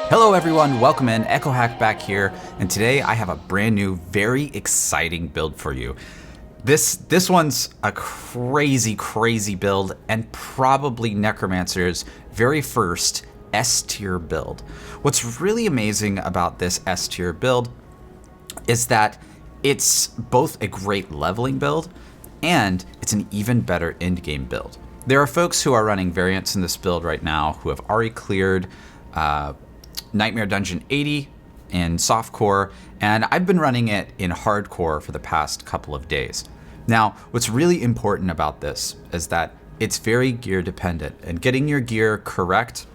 Hello everyone, welcome in, echohack back here, and today I have a brand new, very exciting build for you. This one's a crazy build, and probably Necromancer's very first S-tier build. What's really amazing about this S-tier build is that it's both a great leveling build, and it's an even better endgame build. There are folks who are running variants in this build right now who have already cleared Nightmare Dungeon 80 in softcore, and I've been running it in hardcore for the past couple of days. Now, what's really important about this is that it's very gear dependent, and getting your gear correct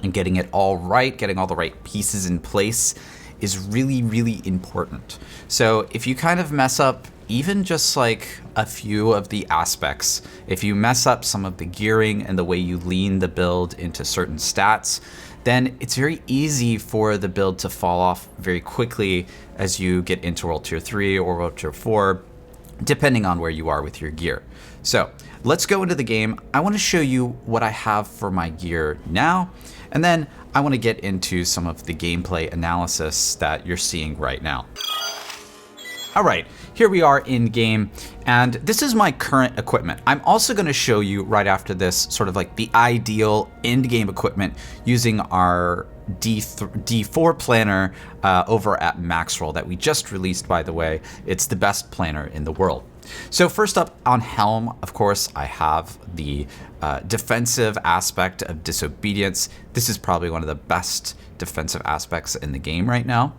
and getting it all right, getting all the right pieces in place is really important. So if you kind of mess up even just like a few of the aspects, if you mess up some of the gearing and the way you lean the build into certain stats, then it's very easy for the build to fall off very quickly as you get into World Tier 3 or World Tier 4, depending on where you are with your gear. So let's go into the game. I want to show you what I have for my gear now, and then I want to get into some of the gameplay analysis that you're seeing right now. All right, here we are in game, and this is my current equipment. I'm also going to show you right after this sort of like the ideal end game equipment using our D4 planner over at MAXROLL that we just released, by the way. It's the best planner in the world. So first up on Helm, of course, I have the defensive aspect of Disobedience. This is probably one of the best defensive aspects in the game right now.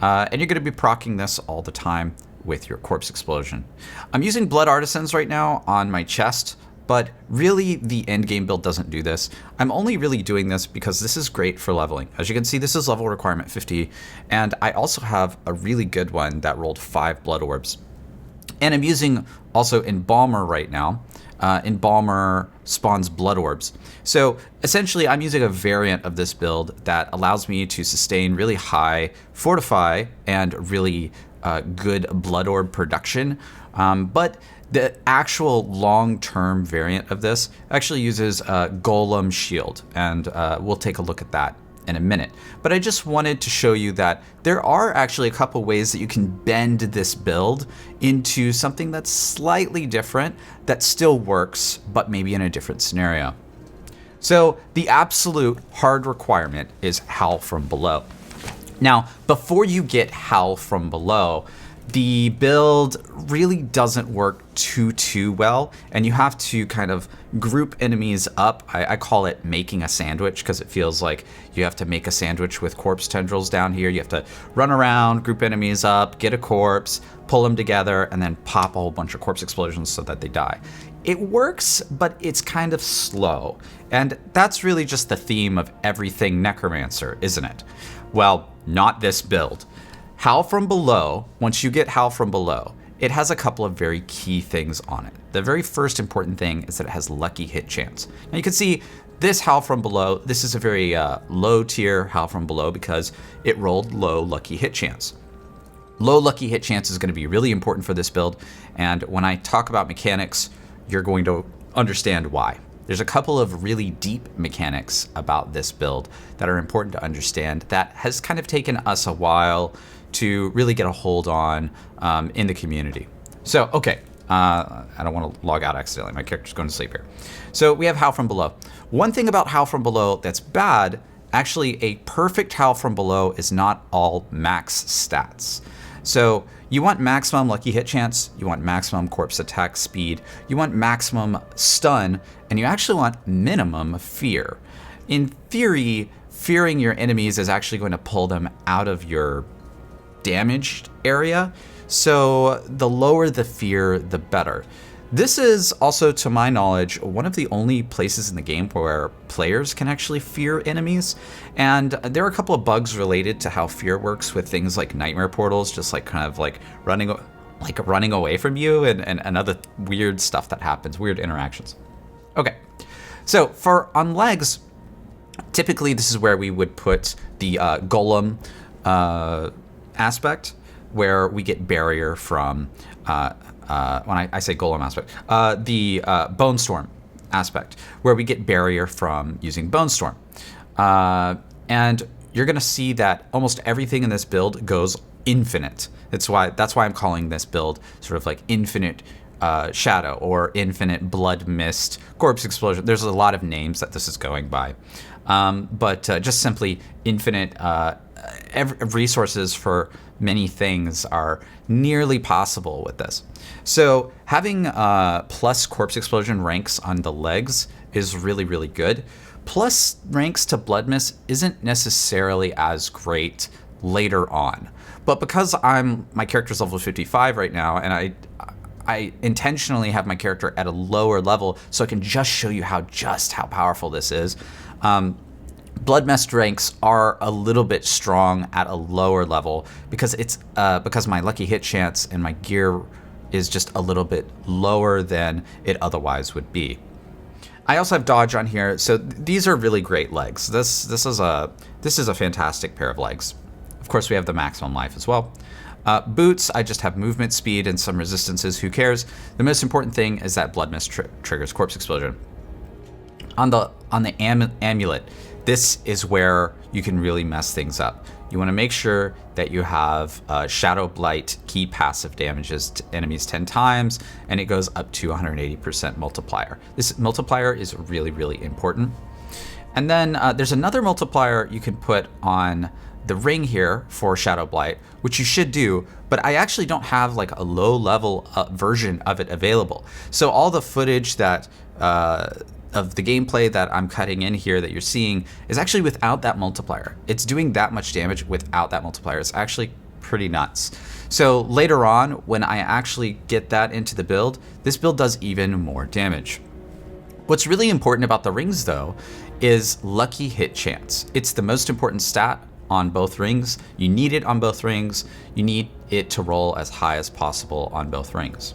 And you're going to be proccing this all the time with your Corpse Explosion. I'm using Blood Artisans right now on my chest, but really the endgame build doesn't do this. I'm only really doing this because this is great for leveling. As you can see, this is level requirement 50, and I also have a really good one that rolled 5 Blood Orbs. And I'm using also Embalmer right now. Embalmer spawns Blood Orbs. So essentially I'm using a variant of this build that allows me to sustain really high Fortify and really good Blood Orb production. But the actual long-term variant of this actually uses Golem Shield, and we'll take a look at that in a minute. But I just wanted to show you that there are actually a couple ways that you can bend this build into something that's slightly different that still works, but maybe in a different scenario. So the absolute hard requirement is Howl from Below. Now, before you get Howl from Below, the build really doesn't work too well, and you have to kind of group enemies up. I call it making a sandwich because it feels like you have to make a sandwich with corpse tendrils down here. You have to run around, group enemies up, get a corpse, pull them together, and then pop a whole bunch of corpse explosions so that they die. It works, but it's kind of slow, and that's really just the theme of everything Necromancer, isn't it? Well, not this build. Howl from Below, once you get Howl from Below, it has a couple of very key things on it. The very first important thing is that it has lucky hit chance. Now you can see this Howl from Below, this is a very low tier Howl from Below because it rolled low lucky hit chance. Low lucky hit chance is going to be really important for this build, and when I talk about mechanics, you're going to understand why. There's a couple of really deep mechanics about this build that are important to understand that has kind of taken us a while to really get a hold on in the community. So, okay, I don't want to log out accidentally. My character's going to sleep here. So we have Howl from Below. One thing about Howl from Below that's bad, actually a perfect Howl from Below is not all max stats. So you want maximum lucky hit chance, you want maximum corpse attack speed, you want maximum stun, and you actually want minimum fear. In theory, fearing your enemies is actually going to pull them out of your damaged area, so the lower the fear, the better. This is also, to my knowledge, one of the only places in the game where players can actually fear enemies, and there are a couple of bugs related to how fear works with things like nightmare portals, just like kind of like running away from you, and other weird stuff that happens, weird interactions. Okay, so for on legs, typically this is where we would put the golem aspect, where we get barrier from when I say golem aspect, the Bone Storm aspect, where we get barrier from using Bone Storm. And you're going to see that almost everything in this build goes infinite. That's why I'm calling this build sort of like Infinite Shadow or Infinite Blood Mist, Corpse Explosion. There's a lot of names that this is going by. But just simply infinite resources for many things are nearly possible with this. So having plus Corpse Explosion ranks on the legs is really, really good. Plus ranks to Blood Mist isn't necessarily as great later on. But because my character's level 55 right now, and I intentionally have my character at a lower level so I can just show you how powerful this is. Blood Mist ranks are a little bit strong at a lower level because because my lucky hit chance and my gear is just a little bit lower than it otherwise would be. I also have dodge on here, so these are really great legs. This is a fantastic pair of legs. Of course, we have the maximum life as well. Boots, I just have movement speed and some resistances. Who cares? The most important thing is that Blood Mist triggers Corpse Explosion. On the amulet, this is where you can really mess things up. You want to make sure that you have Shadowblight key passive damages to enemies 10 times, and it goes up to 180% multiplier. This multiplier is really, really important. And then there's another multiplier you can put on the ring here for Shadowblight, which you should do, but I actually don't have like a low level version of it available. So all the footage that of the gameplay that I'm cutting in here that you're seeing is actually without that multiplier. It's doing that much damage without that multiplier. It's actually pretty nuts. So later on, when I actually get that into the build, this build does even more damage. What's really important about the rings though is lucky hit chance. It's the most important stat on both rings. You need it on both rings. You need it to roll as high as possible on both rings.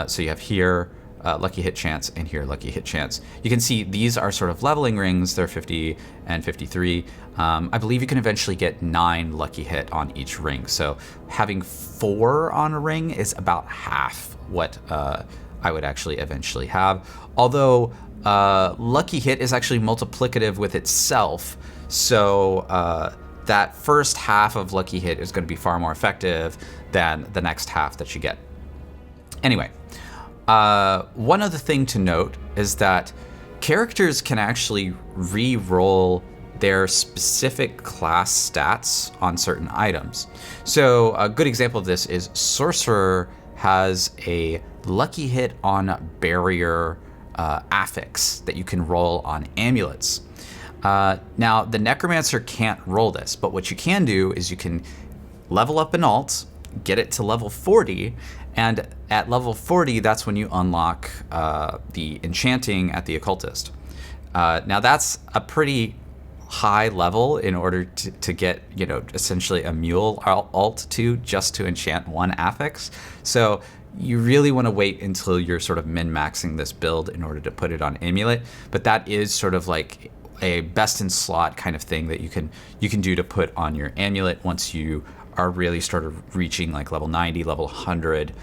So you have here lucky hit chance and here lucky hit chance. You can see these are sort of leveling rings. They're 50 and 53. I believe you can eventually get 9 lucky hit on each ring. So having 4 on a ring is about half what I would actually eventually have. Although lucky hit is actually multiplicative with itself. So that first half of lucky hit is going to be far more effective than the next half that you get. Anyway, one other thing to note is that characters can actually re-roll their specific class stats on certain items. So a good example of this is Sorcerer has a lucky hit on barrier affix that you can roll on amulets. Now, the Necromancer can't roll this, but what you can do is you can level up an alt, get it to level 40, and at level 40, that's when you unlock the enchanting at the occultist. Now, that's a pretty high level in order to get, essentially a mule alt just to enchant one affix. So you really want to wait until you're sort of min-maxing this build in order to put it on amulet, but that is sort of like a best in slot kind of thing that you can do to put on your amulet once you are really started reaching like level 90, level 100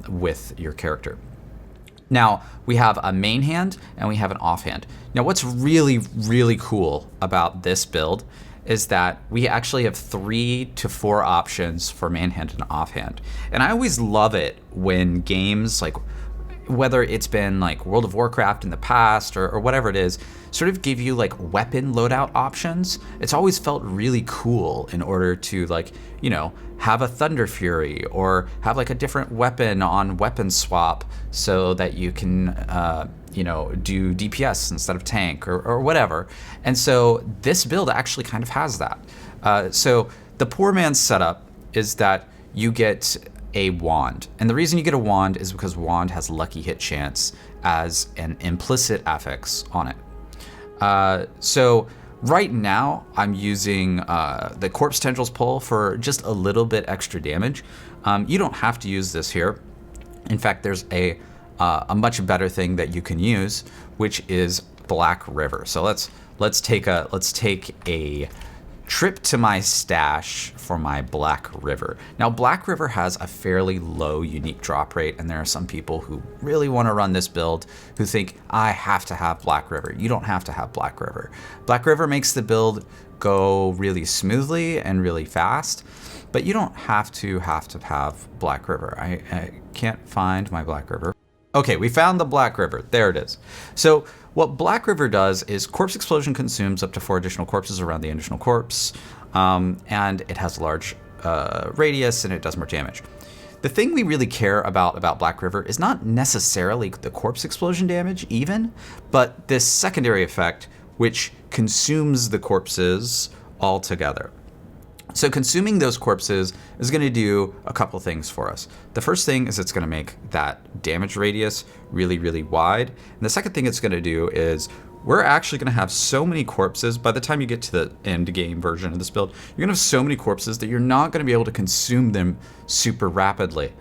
with your character. Now we have a main hand and we have an offhand. Now what's really, really cool about this build is that we actually have 3 to 4 options for main hand and offhand. And I always love it when games, like whether it's been like World of Warcraft in the past or whatever it is, sort of give you like weapon loadout options. It's always felt really cool in order to like, have a Thunder Fury or have like a different weapon on weapon swap so that you can, do DPS instead of tank or whatever. And so this build actually kind of has that. So the poor man's setup is that you get a wand. And the reason you get a wand is because wand has lucky hit chance as an implicit affix on it. So right now I'm using the Corpse Tendrils pull for just a little bit extra damage. You don't have to use this here. In fact, there's a much better thing that you can use, which is Black River. So let's take a trip to my stash for my Black River. Now, Black River has a fairly low unique drop rate, and there are some people who really want to run this build who think, I have to have Black River. You don't have to have Black River. Black River makes the build go really smoothly and really fast, but you don't have to have Black River. I can't find my Black River. Okay, we found the Black River. There it is. So what Black River does is Corpse Explosion consumes up to 4 additional corpses around the additional corpse, and it has a large radius and it does more damage. The thing we really care about Black River is not necessarily the Corpse Explosion damage even, but this secondary effect which consumes the corpses altogether. So consuming those corpses is going to do a couple things for us. The first thing is it's going to make that damage radius really, really wide. And the second thing it's going to do is we're actually going to have so many corpses by the time you get to the end game version of this build. You're going to have so many corpses that you're not going to be able to consume them super rapidly.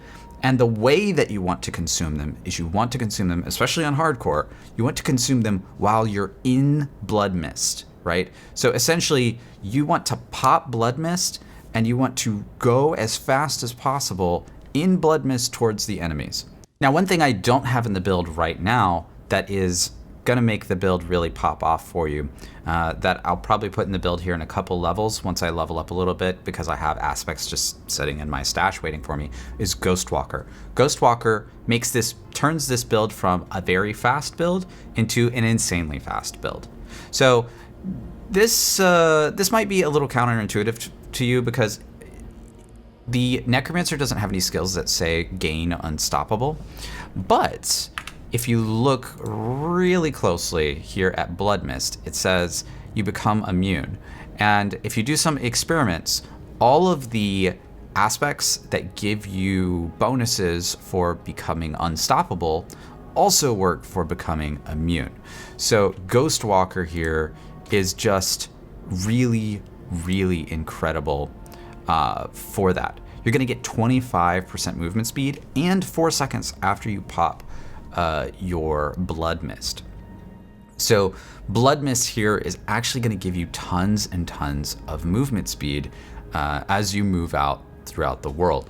And the way that you want to consume them is you want to consume them, especially on hardcore, you want to consume them while you're in Blood Mist, right? So essentially, you want to pop Blood Mist and you want to go as fast as possible in Blood Mist towards the enemies. Now, one thing I don't have in the build right now that is going to make the build really pop off for you, that I'll probably put in the build here in a couple levels once I level up a little bit, because I have aspects just sitting in my stash waiting for me, is Ghostwalker. Ghostwalker turns this build from a very fast build into an insanely fast build. So this might be a little counterintuitive to you, because the Necromancer doesn't have any skills that say gain unstoppable, but if you look really closely here at Blood Mist, it says you become immune. And if you do some experiments, all of the aspects that give you bonuses for becoming unstoppable also work for becoming immune. So Ghostwalker here is just really, really incredible for that. You're going to get 25% movement speed and 4 seconds after you pop your Blood Mist. So Blood Mist here is actually going to give you tons and tons of movement speed as you move out throughout the world.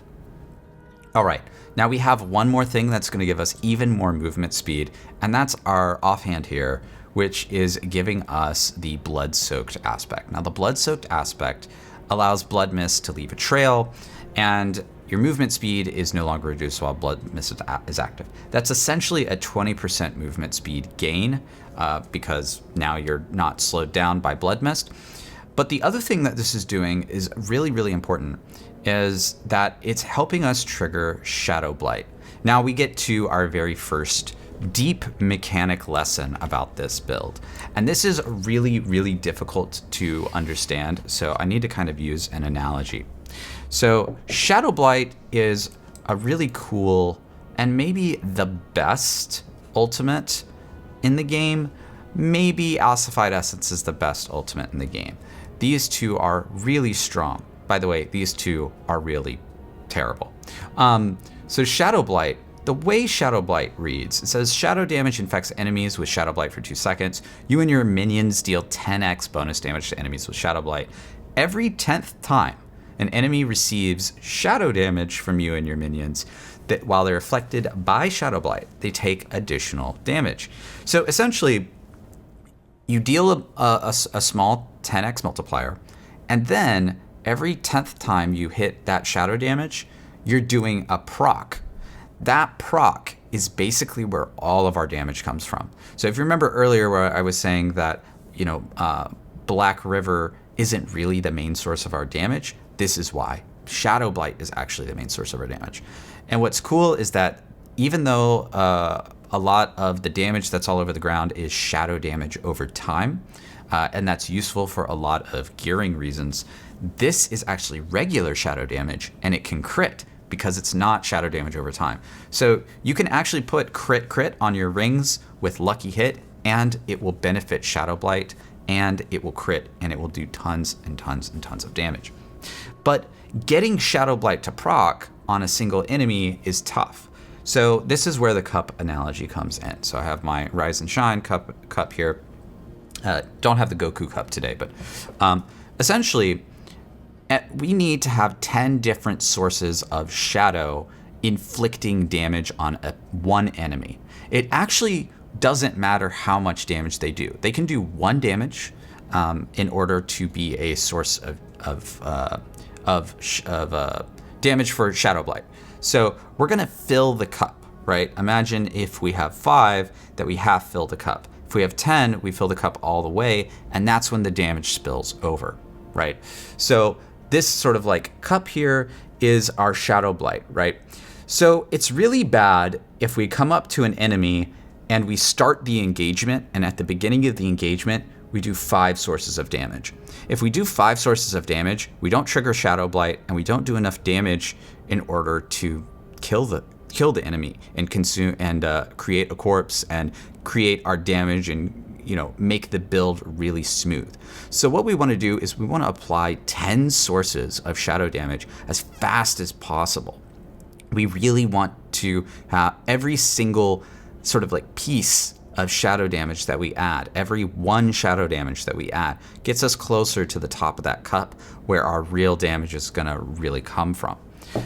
All right, now we have one more thing that's going to give us even more movement speed, and that's our offhand here, which is giving us the Blood-Soaked aspect. Now the Blood-Soaked aspect allows Blood Mist to leave a trail, and your movement speed is no longer reduced while Blood Mist is active. That's essentially a 20% movement speed gain because now you're not slowed down by Blood Mist. But the other thing that this is doing is really, really important, is that it's helping us trigger Shadowblight. Now we get to our very first deep mechanic lesson about this build. And this is really, really difficult to understand, so I need to kind of use an analogy. So Shadowblight is a really cool and maybe the best ultimate in the game. Maybe Ossified Essence is the best ultimate in the game. These two are really strong. By the way, these two are really terrible. So Shadowblight, the way Shadowblight reads, it says shadow damage infects enemies with Shadowblight for 2 seconds. You and your minions deal 10x bonus damage to enemies with Shadowblight. Every 10th time an enemy receives shadow damage from you and your minions, that while they're afflicted by Shadowblight, they take additional damage. So essentially, you deal a small 10x multiplier, and then every 10th time you hit that shadow damage, you're doing a proc. That proc is basically where all of our damage comes from. So if you remember earlier where I was saying that, Black River isn't really the main source of our damage, this is why. Shadowblight is actually the main source of our damage. And what's cool is that even though a lot of the damage that's all over the ground is shadow damage over time, and that's useful for a lot of gearing reasons, this is actually regular shadow damage, and it can crit because it's not shadow damage over time. So you can actually put crit on your rings with Lucky Hit, and it will benefit Shadowblight, and it will crit, and it will do tons and tons and tons of damage. But getting Shadowblight to proc on a single enemy is tough. So this is where the cup analogy comes in. So I have my Rise and Shine cup here. Don't have the Goku cup today, but essentially, we need to have 10 different sources of shadow inflicting damage on one enemy. It actually doesn't matter how much damage they do. They can do 1 damage in order to be a source of damage for Shadowblight. So we're going to fill the cup, right? Imagine if we have 5 that we half fill the cup. If we have 10, we fill the cup all the way, and that's when the damage spills over, right? So this sort of like cup here is our Shadowblight, right? So it's really bad if we come up to an enemy and we start the engagement, and at the beginning of the engagement, we do 5 sources of damage. If we do 5 sources of damage, we don't trigger Shadowblight, and we don't do enough damage in order to kill the enemy and consume and create a corpse and create our damage and make the build really smooth. So what we want to do is we want to apply 10 sources of shadow damage as fast as possible. We really want to have every single sort of like piece of shadow damage that we add, every 1 shadow damage that we add gets us closer to the top of that cup where our real damage is going to really come from.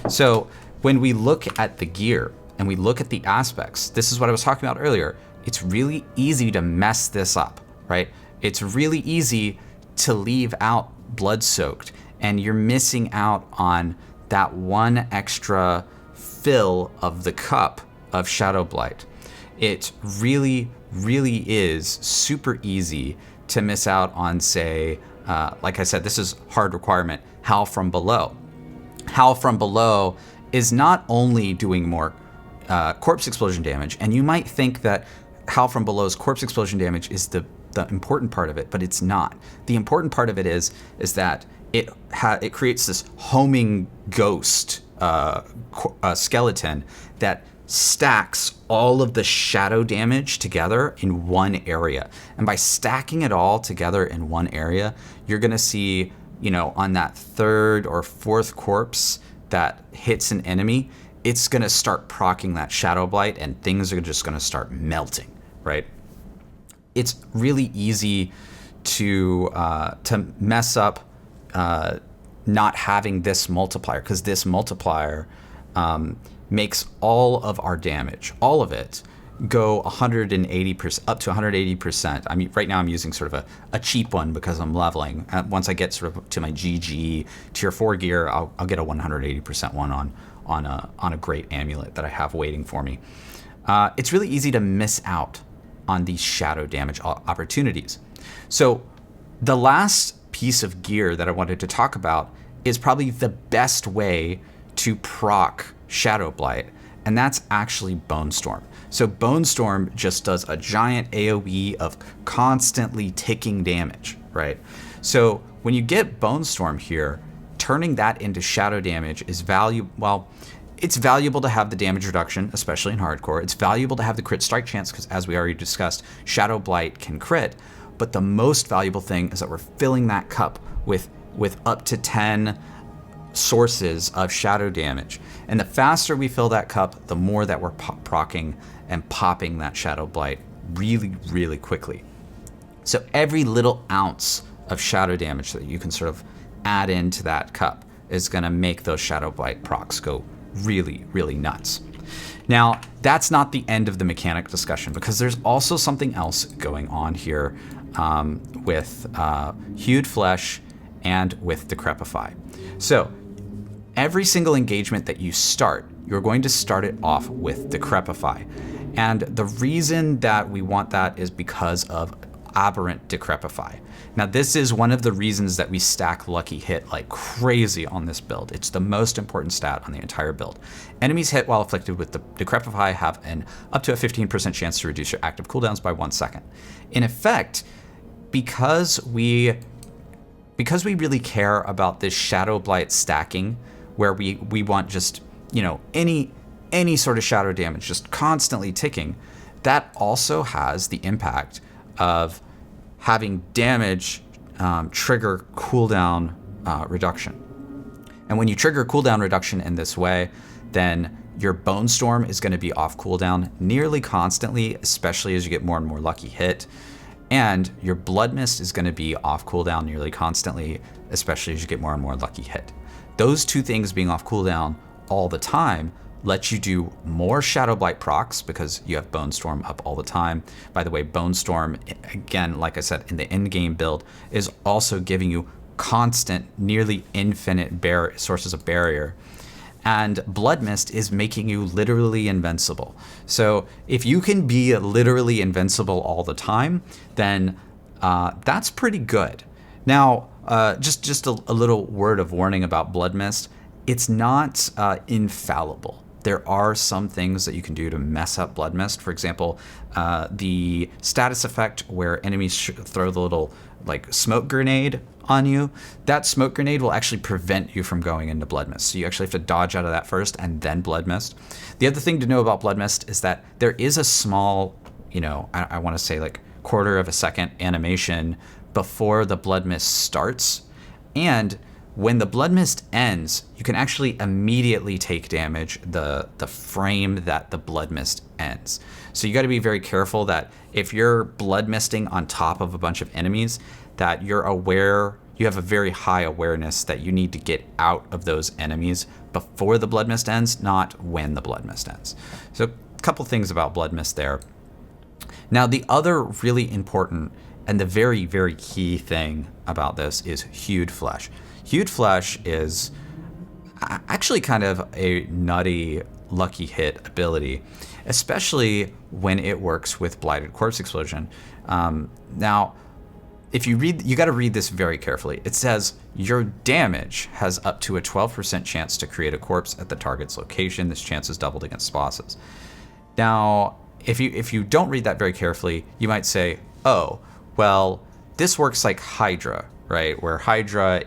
So when we look at the gear and we look at the aspects, this is what I was talking about earlier. It's really easy to mess this up, right? It's really easy to leave out blood soaked, and you're missing out on that 1 extra fill of the cup of Shadowblight. It really, really is super easy to miss out on, say, like I said, this is hard requirement, Howl from Below. Howl from Below is not only doing more corpse explosion damage, and you might think that Howl from Below's corpse explosion damage is the important part of it, but it's not. The important part of it is that it creates this homing ghost skeleton that stacks all of the shadow damage together in one area. And by stacking it all together in one area, you're going to see, on that 3rd or 4th corpse that hits an enemy, it's going to start proccing that Shadowblight, and things are just going to start melting, right? It's really easy to mess up not having this multiplier, because this multiplier makes all of our damage, all of it, go 180%, up to 180%. I mean, right now I'm using sort of a cheap one because I'm leveling. Once I get sort of to my GG tier 4 gear, I'll get a 180% one on a great amulet that I have waiting for me. It's really easy to miss out on these shadow damage opportunities. So the last piece of gear that I wanted to talk about is probably the best way to proc Shadowblight, and that's actually Bone Storm. So Bone Storm just does a giant AoE of constantly ticking damage, right? So when you get Bone Storm here, turning that into shadow damage is valuable. Well, it's valuable to have the damage reduction, especially in hardcore. It's valuable to have the crit strike chance because, as we already discussed, Shadowblight can crit. But the most valuable thing is that we're filling that cup with up to 10 sources of shadow damage. And the faster we fill that cup, the more that we're proccing and popping that Shadowblight really, really quickly. So every little ounce of shadow damage that you can sort of add into that cup is going to make those Shadowblight procs go really, really nuts. Now, that's not the end of the mechanic discussion, because there's also something else going on here with Hewed Flesh and with Decrepify. So every single engagement that you start, you're going to start it off with Decrepify. And the reason that we want that is because of Aberrant Decrepify. Now, this is one of the reasons that we stack Lucky Hit like crazy on this build. It's the most important stat on the entire build. Enemies hit while afflicted with the Decrepify have an up to a 15% chance to reduce your active cooldowns by 1 second. In effect, because we really care about this Shadowblight stacking, where we want just, any sort of shadow damage just constantly ticking, that also has the impact of having damage trigger cooldown reduction. And when you trigger cooldown reduction in this way, then your Bone Storm is going to be off cooldown nearly constantly, especially as you get more and more Lucky Hit. And your Blood Mist is going to be off cooldown nearly constantly, especially as you get more and more lucky hit. Those two things being off cooldown all the time lets you do more Shadowblight procs because you have Bone Storm up all the time. By the way, Bone Storm, again, like I said, in the endgame build, is also giving you constant, nearly infinite sources of barrier. And Blood Mist is making you literally invincible. So if you can be literally invincible all the time, then that's pretty good. Now, just a little word of warning about Blood Mist. It's not infallible. There are some things that you can do to mess up Blood Mist. For example, the status effect where enemies throw the little like smoke grenade on you, that smoke grenade will actually prevent you from going into Blood Mist. So you actually have to dodge out of that first and then Blood Mist. The other thing to know about Blood Mist is that there is a small, I want to say like quarter of a second animation before the Blood Mist starts. And when the Blood Mist ends, you can actually immediately take damage the frame that the Blood Mist ends. So you got to be very careful that if you're Blood Misting on top of a bunch of enemies, that you're aware, you have a very high awareness that you need to get out of those enemies before the Blood Mist ends, not when the Blood Mist ends. So a couple things about Blood Mist there. Now, the other really important and the very, very key thing about this is Hued Flesh. Hued Flesh is actually kind of a nutty lucky hit ability, especially when it works with Blighted Corpse Explosion. Now, if you read, you got to read this very carefully. It says your damage has up to a 12% chance to create a corpse at the target's location. This chance is doubled against bosses. Now, if you don't read that very carefully, you might say, oh, well, this works like Hydra, right? Where Hydra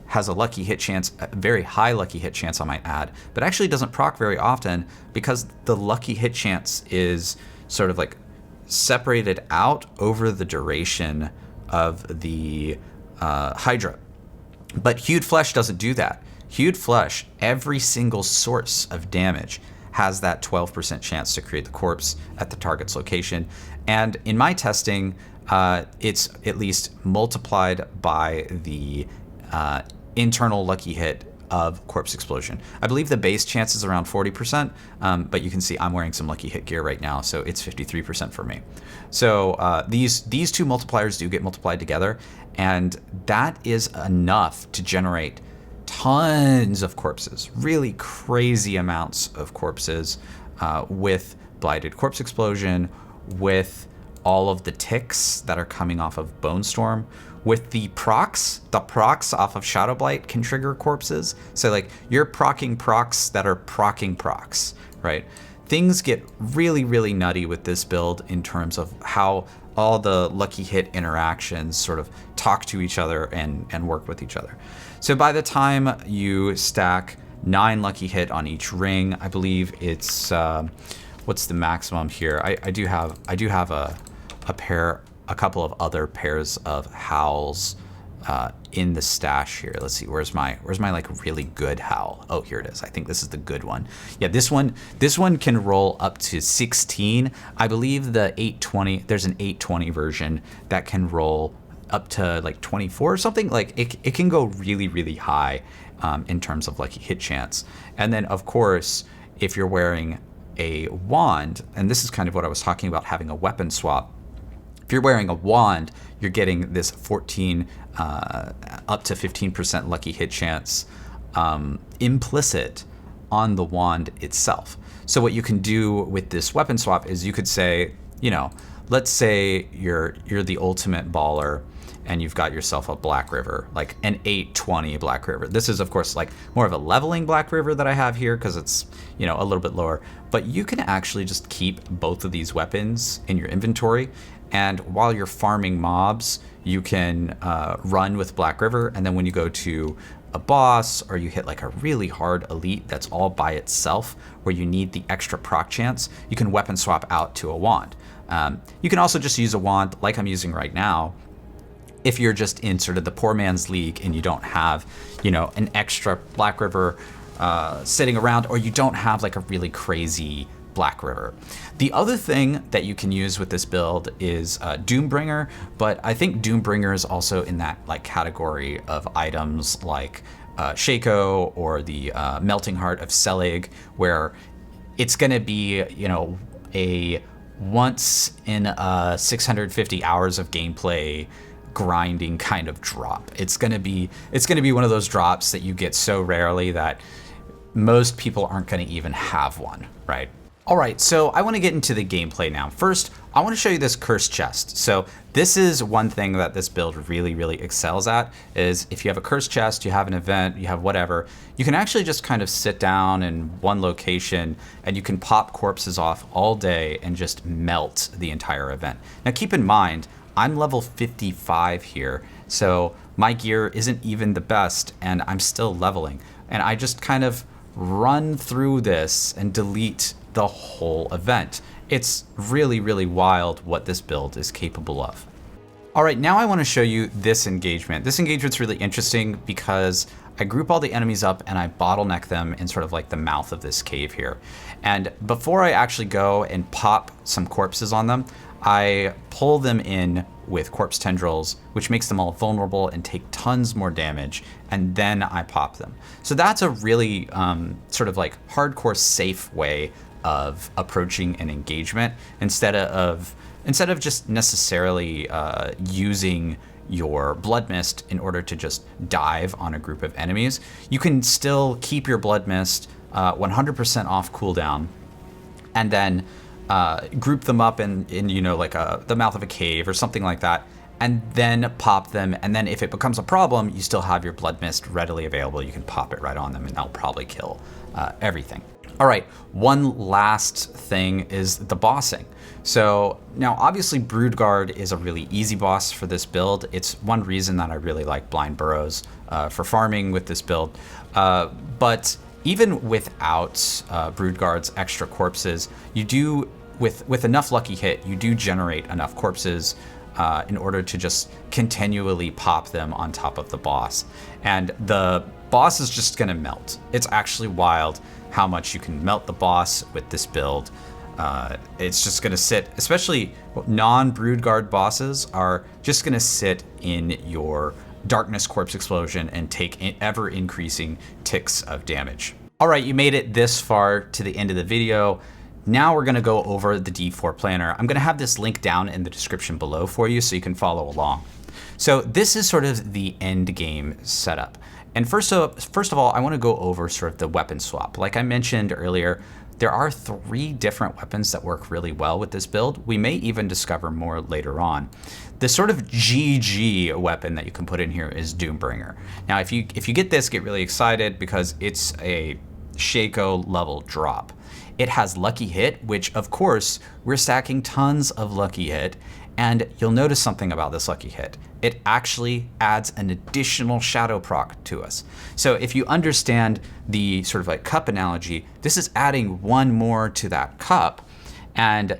has a lucky hit chance, a very high lucky hit chance, I might add, but actually doesn't proc very often because the lucky hit chance is sort of like separated out over the duration of the Hydra. But Hued Flesh doesn't do that. Hued Flesh, every single source of damage has that 12% chance to create the corpse at the target's location. And in my testing, it's at least multiplied by the internal lucky hit of Corpse Explosion. I believe the base chance is around 40%, but you can see I'm wearing some lucky hit gear right now, so it's 53% for me. So these two multipliers do get multiplied together, and that is enough to generate tons of corpses, really crazy amounts of corpses with Blighted Corpse Explosion, with all of the ticks that are coming off of Bone Storm, with the procs off of Shadowblight can trigger corpses. So like you're proccing procs that are proccing procs, right? Things get really, really nutty with this build in terms of how all the lucky hit interactions sort of talk to each other and work with each other. So by the time you stack 9 lucky hit on each ring, I believe it's what's the maximum here? I do have a couple of other pairs of howls in the stash here. Let's see, where's my like really good howl? Oh, here it is. I think this is the good one. Yeah, this one can roll up to 16. I believe the 820, there's an 820 version that can roll up to like 24 or something. Like it can go really, really high in terms of lucky hit chance. And then of course, if you're wearing a wand, and this is kind of what I was talking about, having a weapon swap. If you're wearing a wand, you're getting this 14 up to 15% lucky hit chance implicit on the wand itself. So what you can do with this weapon swap is you could say, let's say you're the ultimate baller and you've got yourself a Black River, like an 820 Black River. This is, of course, like more of a leveling Black River that I have here because it's, a little bit lower. But you can actually just keep both of these weapons in your inventory. And while you're farming mobs, you can run with Black River. And then when you go to a boss or you hit like a really hard elite that's all by itself where you need the extra proc chance, you can weapon swap out to a wand. You can also just use a wand like I'm using right now if you're just in sort of the poor man's league and you don't have, an extra Black River sitting around, or you don't have like a really crazy Black River. The other thing that you can use with this build is Doombringer, but I think Doombringer is also in that like category of items like Shaco or the Melting Heart of Selig, where it's going to be, you know, a once in 650 hours of gameplay grinding kind of drop. It's going to be one of those drops that you get so rarely that most people aren't going to even have one, right? All right, so I want to get into the gameplay now. First, I want to show you this cursed chest. So this is one thing that this build really, really excels at, is if you have a cursed chest, you have an event, you have whatever, you can actually just kind of sit down in one location and you can pop corpses off all day and just melt the entire event. Now keep in mind, I'm level 55 here, so my gear isn't even the best and I'm still leveling. And I just kind of run through this and delete the whole event. It's really, really wild what this build is capable of. All right, now I want to show you this engagement. This engagement's really interesting because I group all the enemies up and I bottleneck them in sort of like the mouth of this cave here. And before I actually go and pop some corpses on them, I pull them in with corpse tendrils, which makes them all vulnerable and take tons more damage, and then I pop them. So that's a really sort of like hardcore safe way of approaching an engagement instead of just necessarily using your blood mist in order to just dive on a group of enemies. You can still keep your blood mist 100% off cooldown, and then group them up in you know, like the mouth of a cave or something like that, and then pop them. And then if it becomes a problem, you still have your blood mist readily available. You can pop it right on them and that'll probably kill everything. All right, one last thing is the bossing. So now obviously Broodguard is a really easy boss for this build. It's one reason that I really like Blind Burrows for farming with this build. But even without Broodguard's extra corpses, you do, with enough lucky hit, you do generate enough corpses in order to just continually pop them on top of the boss. And the boss is just gonna melt. It's actually wild how much you can melt the boss with this build. It's just gonna sit, especially non-Broodguard bosses are just gonna sit in your Darkness Corpse Explosion and take ever increasing ticks of damage. All right, you made it this far to the end of the video. Now we're gonna go over the D4 planner. I'm gonna have this link down in the description below for you so you can follow along. So this is sort of the end game setup. And first of all, I want to go over sort of the weapon swap. Like I mentioned earlier, there are 3 different weapons that work really well with this build. We may even discover more later on. The sort of GG weapon that you can put in here is Doombringer. Now, if you get this, get really excited because it's a Shaco level drop. It has Lucky Hit, which of course we're stacking tons of Lucky Hit. And you'll notice something about this Lucky Hit. It actually adds an additional shadow proc to us. So if you understand the sort of like cup analogy, this is adding one more to that cup, and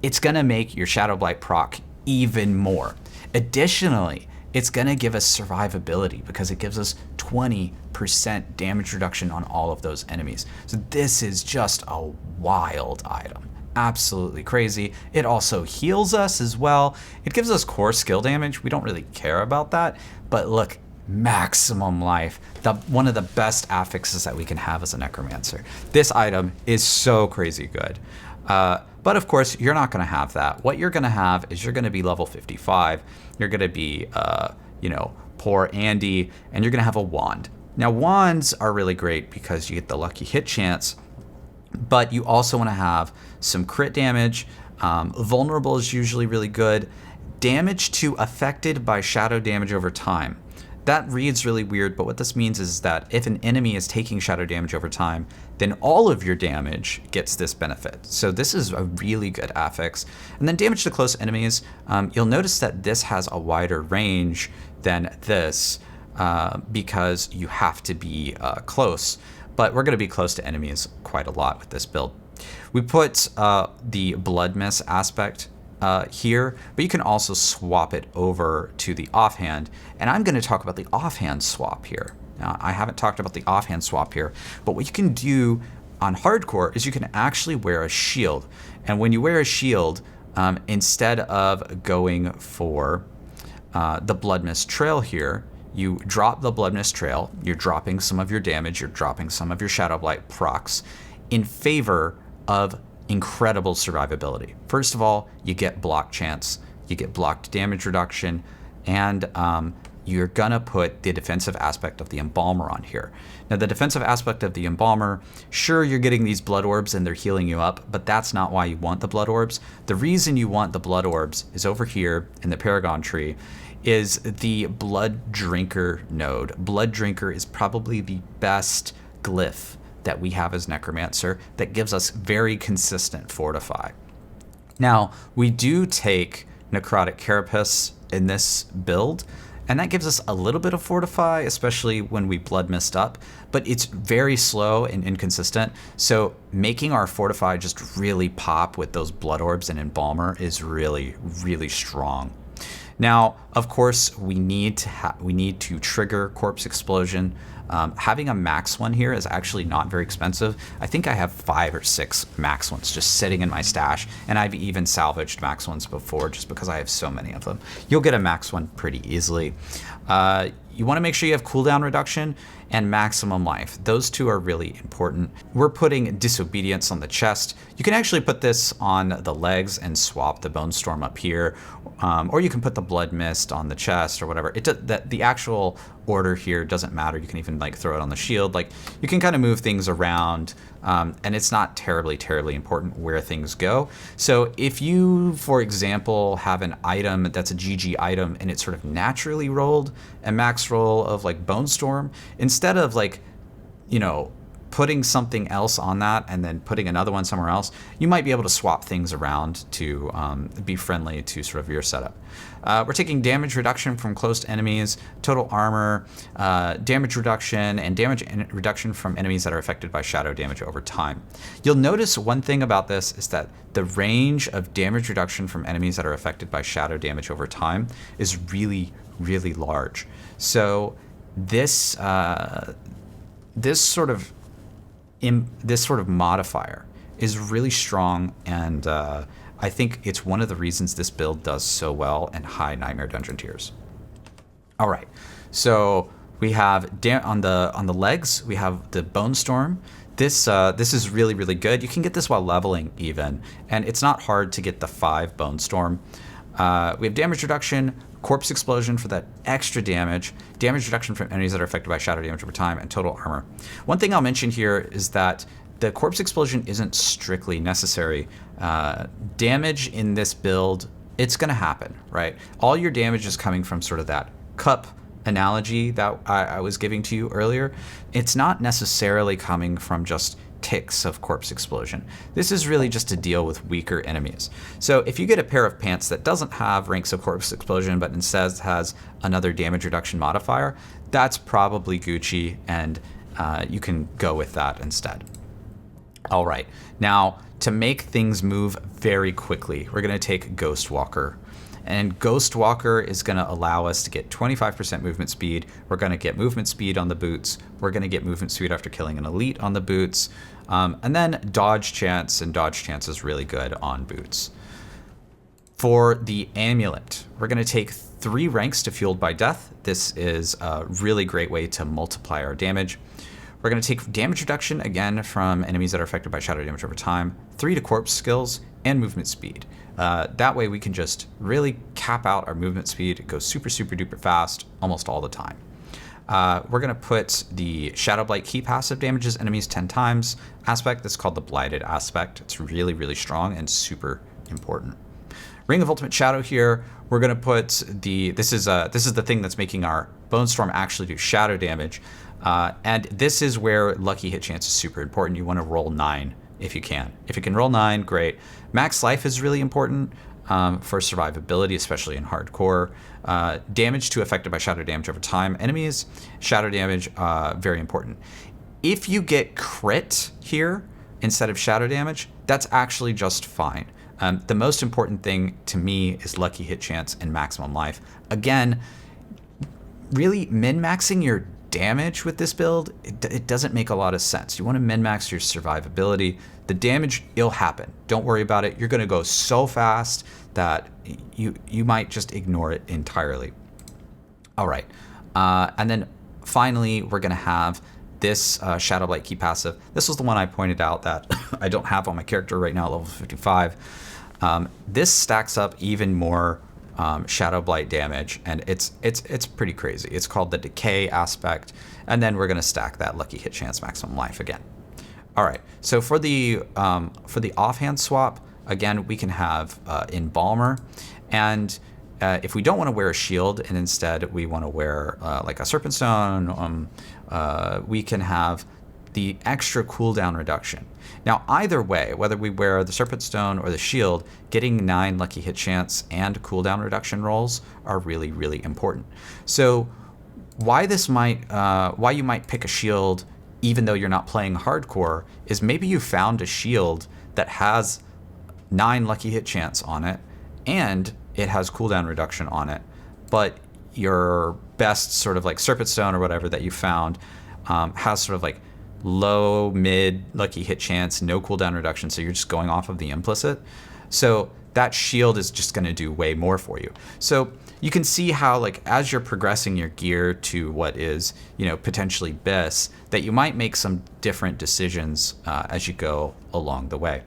it's gonna make your Shadowblight proc even more. Additionally, it's gonna give us survivability because it gives us 20% damage reduction on all of those enemies. So this is just a wild item. Absolutely crazy. It also heals us as well. It gives us core skill damage. We don't really care about that, but look, maximum life. One of the best affixes that we can have as a Necromancer. This item is so crazy good. But of course, you're not gonna have that. What you're gonna have is you're gonna be level 55. You're gonna be, you know, poor Andy, and you're gonna have a wand. Now, wands are really great because you get the lucky hit chance, but you also want to have some crit damage. Vulnerable is usually really good. Damage to affected by shadow damage over time. That reads really weird, but what this means is that if an enemy is taking shadow damage over time, then all of your damage gets this benefit. So this is a really good affix. And then damage to close enemies, you'll notice that this has a wider range than this because you have to be close. But we're going to be close to enemies quite a lot with this build. We put the blood mist aspect here, but you can also swap it over to the offhand. And I'm going to talk about the offhand swap here. Now, I haven't talked about the offhand swap here, but what you can do on hardcore is you can actually wear a shield. And when you wear a shield, instead of going for the Blood Mist Trail here, you drop the Blood Mist Trail, you're dropping some of your damage, you're dropping some of your Shadowblight procs in favor of incredible survivability. First of all, you get block chance, you get blocked damage reduction, and you're gonna put the defensive aspect of the Embalmer on here. Now the defensive aspect of the Embalmer, sure, you're getting these blood orbs and they're healing you up, but that's not why you want the blood orbs. The reason you want the blood orbs is over here in the Paragon tree, is the Blood Drinker node. Blood Drinker is probably the best glyph that we have as Necromancer that gives us very consistent fortify. Now, we do take Necrotic Carapace in this build, and that gives us a little bit of fortify, especially when we blood mist up, but it's very slow and inconsistent. So making our fortify just really pop with those blood orbs and embalmer is really, really strong. Now, of course, we need to trigger Corpse Explosion. Having a max one here is actually not very expensive. I think I have 5 or 6 max ones just sitting in my stash, and I've even salvaged max ones before just because I have so many of them. You'll get a max one pretty easily. You want to make sure you have cooldown reduction and maximum life. Those two are really important. We're putting Disobedience on the chest. You can actually put this on the legs and swap the Bone Storm up here, or you can put the Blood Mist on the chest or whatever. The actual order here doesn't matter. You can even like throw it on the shield. Like you can kind of move things around, and it's not terribly important where things go. So if you, for example, have an item that's a GG item and it's sort of naturally rolled a max roll of like Bone Storm, instead of like, you know, putting something else on that and then putting another one somewhere else, you might be able to swap things around to be friendly to sort of your setup. We're taking damage reduction from close to enemies, total armor, damage reduction, and damage reduction from enemies that are affected by shadow damage over time. You'll notice one thing about this is that the range of damage reduction from enemies that are affected by shadow damage over time is really, really large. So this sort of modifier is really strong, and I think it's one of the reasons this build does so well in high Nightmare Dungeon tiers. All right, so we have on the legs we have the Bone Storm. This is really, really good. You can get this while leveling even, and it's not hard to get the 5 Bone Storm. We have damage reduction, Corpse Explosion for that extra damage, damage reduction from enemies that are affected by shadow damage over time, and total armor. One thing I'll mention here is that the Corpse Explosion isn't strictly necessary. Damage in this build, it's going to happen, right? All your damage is coming from sort of that cup analogy that I was giving to you earlier. It's not necessarily coming from just ticks of Corpse Explosion. This is really just to deal with weaker enemies. So if you get a pair of pants that doesn't have ranks of Corpse Explosion but instead has another damage reduction modifier, that's probably Gucci, and you can go with that instead. All right, now to make things move very quickly, we're going to take Ghost Walker. And Ghost Walker is going to allow us to get 25% movement speed. We're going to get movement speed on the boots. We're going to get movement speed after killing an elite on the boots. And then dodge chance, and dodge chance is really good on boots. For the amulet, we're going to take 3 ranks to Fueled by Death. This is a really great way to multiply our damage. We're going to take damage reduction, again, from enemies that are affected by shadow damage over time, 3 to corpse skills, and movement speed. That way we can just really cap out our movement speed, go super, super duper fast almost all the time. We're going to put the Shadowblight key passive damages enemies 10 times aspect. That's called the Blighted aspect. It's really, really strong and super important. Ring of Ultimate Shadow here. We're going to put this is the thing that's making our Bone Storm actually do shadow damage. And this is where lucky hit chance is super important. You want to roll 9 if you can. If you can roll 9, great. Max life is really important for survivability, especially in hardcore. Damage to affected by shadow damage over time enemies. Shadow damage, very important. If you get crit here instead of shadow damage, that's actually just fine. The most important thing to me is lucky hit chance and maximum life. Again, really min-maxing your damage with this build, it doesn't make a lot of sense. You want to min-max your survivability. The damage, it'll happen. Don't worry about it. You're going to go so fast that you might just ignore it entirely. All right. And then finally, we're going to have this Shadowblight key passive. This was the one I pointed out that I don't have on my character right now at level 55. This stacks up even more Shadowblight damage, and it's pretty crazy. It's called the decay aspect, and then we're going to stack that lucky hit chance maximum life again. All right, so for the offhand swap, again, we can have Embalmer, and if we don't want to wear a shield and instead we want to wear like a Serpent Stone, we can have the extra cooldown reduction. Now, either way, whether we wear the Serpent Stone or the shield, getting 9 lucky hit chance and cooldown reduction rolls are really, really important. So why you might pick a shield even though you're not playing hardcore is maybe you found a shield that has 9 lucky hit chance on it and it has cooldown reduction on it, but your best sort of like Serpent Stone or whatever that you found has sort of like low, mid, lucky hit chance, no cooldown reduction, so you're just going off of the implicit. So that shield is just going to do way more for you. So you can see how, like, as you're progressing your gear to what is, you know, potentially best, that you might make some different decisions as you go along the way.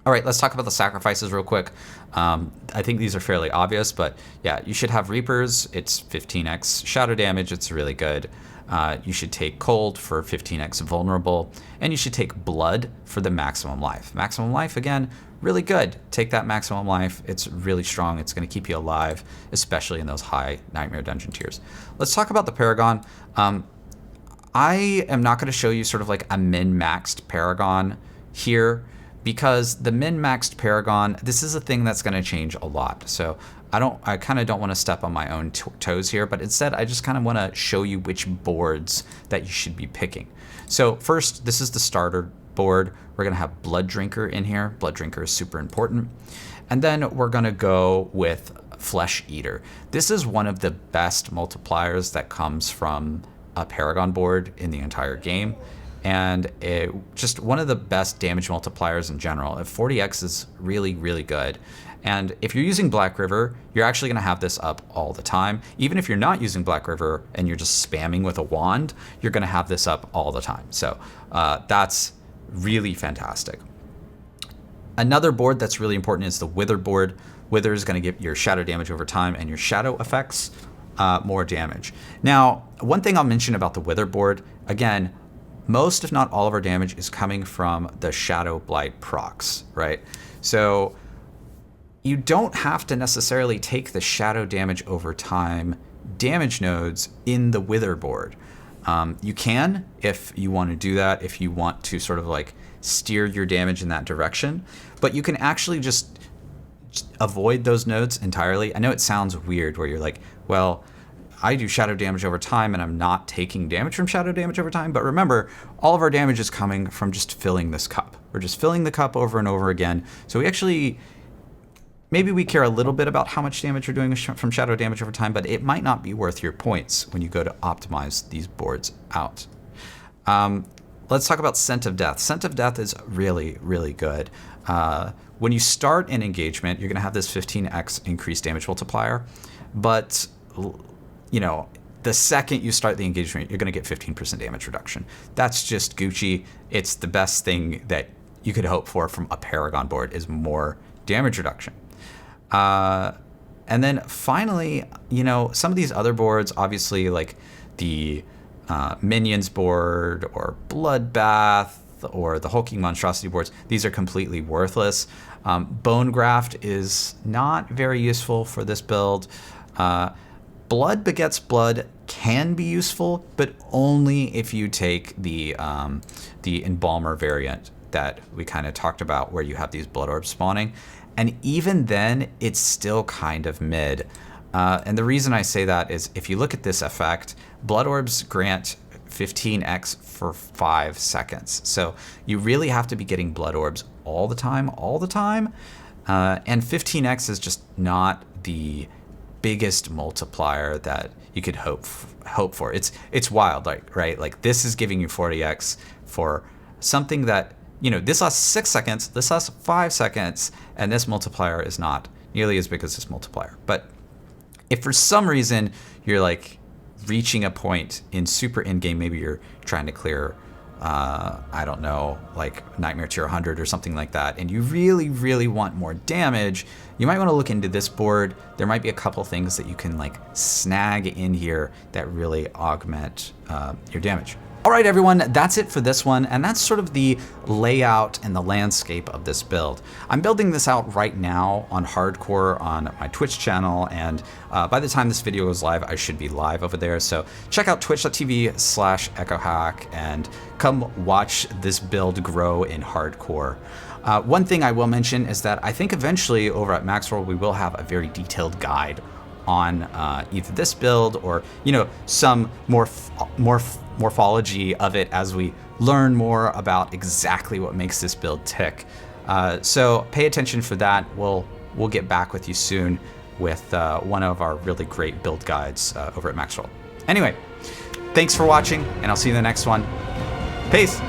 All right, let's talk about the sacrifices real quick. I think these are fairly obvious, but yeah, you should have Reapers. It's 15x shadow damage. It's really good. You should take Cold for 15x vulnerable, and you should take Blood for the maximum life. Maximum life, again, really good. Take that maximum life. It's really strong. It's going to keep you alive, especially in those high Nightmare Dungeon tiers. Let's talk about the Paragon. I am not going to show you sort of like a min-maxed Paragon here, because the min-maxed Paragon, this is a thing that's going to change a lot. So I kind of don't want to step on my own toes here, but instead I just kind of want to show you which boards that you should be picking. So first, this is the starter board. We're going to have Blood Drinker in here. Blood Drinker is super important. And then we're going to go with Flesh Eater. This is one of the best multipliers that comes from a Paragon board in the entire game. And just one of the best damage multipliers in general. 40x is really, really good. And if you're using Black River, you're actually going to have this up all the time. Even if you're not using Black River and you're just spamming with a wand, you're going to have this up all the time. So that's really fantastic. Another board that's really important is the Wither board. Wither is going to give your shadow damage over time and your shadow effects more damage. Now, one thing I'll mention about the Wither board, again, most, if not all of our damage is coming from the Shadowblight procs, right? So you don't have to necessarily take the shadow damage over time damage nodes in the Wither board. You can, if you want to do that, if you want to sort of like steer your damage in that direction, but you can actually just avoid those nodes entirely. I know it sounds weird where you're like, well, I do shadow damage over time and I'm not taking damage from shadow damage over time. But remember, all of our damage is coming from just filling this cup. We're just filling the cup over and over again. So we actually, maybe we care a little bit about how much damage we're doing from shadow damage over time, but it might not be worth your points when you go to optimize these boards out. Let's talk about Scent of Death. Scent of Death is really, really good. When you start an engagement, you're going to have this 15x increased damage multiplier, but you know, the second you start the engagement, you're going to get 15% damage reduction. That's just Gucci. It's the best thing that you could hope for from a Paragon board is more damage reduction. And then finally, you know, some of these other boards, obviously like the Minions board or Bloodbath or the Hulking Monstrosity boards, these are completely worthless. Bone Graft is not very useful for this build. Blood Begets Blood can be useful, but only if you take the Embalmer variant that we kind of talked about, where you have these blood orbs spawning. And even then, it's still kind of mid. And the reason I say that is if you look at this effect, blood orbs grant 15x for 5 seconds. So you really have to be getting blood orbs all the time. And 15x is just not the biggest multiplier that you could hope for. It's wild, like, right? Like, this is giving you 40x for something that, you know, this lasts 6 seconds, this lasts 5 seconds, and this multiplier is not nearly as big as this multiplier. But if for some reason you're like reaching a point in super endgame, maybe you're trying to clear, I don't know, like Nightmare tier 100 or something like that, and you really, really want more damage, you might want to look into this board. There might be a couple things that you can like snag in here that really augment your damage. All right, everyone, that's it for this one, and that's sort of the layout and the landscape of this build. I'm building this out right now on hardcore on my Twitch channel, and by the time this video goes live, I should be live over there. So check out twitch.tv/echohack and come watch this build grow in hardcore. One thing I will mention is that I think eventually over at MAXROLL we will have a very detailed guide on either this build or, you know, some morphology of it as we learn more about exactly what makes this build tick. So pay attention for that. We'll get back with you soon with one of our really great build guides over at MAXROLL. Anyway, thanks for watching, and I'll see you in the next one. Peace.